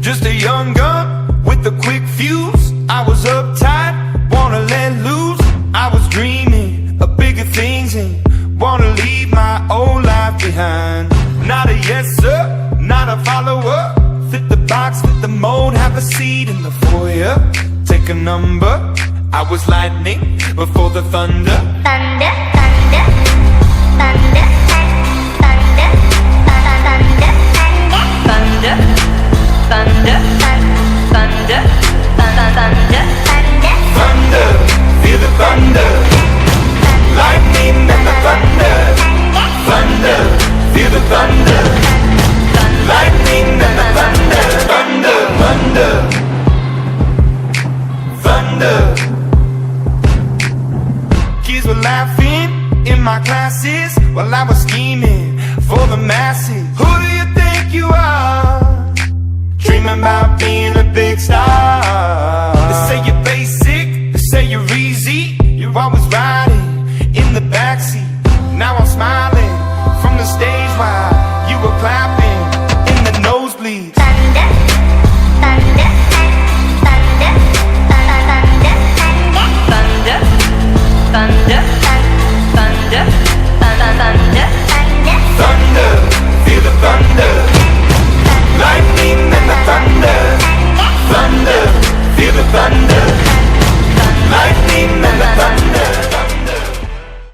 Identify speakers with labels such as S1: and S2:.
S1: Just a young gun with a quick fuse. I was uptight, wanna let loose. I was dreaming of bigger things and wanna leave my old life behind. Not a yes sir, not a follower. Fit the box, fit the mold, have a seat in the foyer. Take a number. I was lightning before the thunder.
S2: Thunder, thunder, thunder, thunder, thunder, thunder, thunder, thunder, thunder,
S1: Thunder, feel the thunder. Lightning and the thunder. Thunder, feel the thunder. Lightning and the thunder. Thunder, thunder, thunder. Kids were laughing in my classes while I was scheming for the masses. Who do you think you are? Dreaming about being a big star.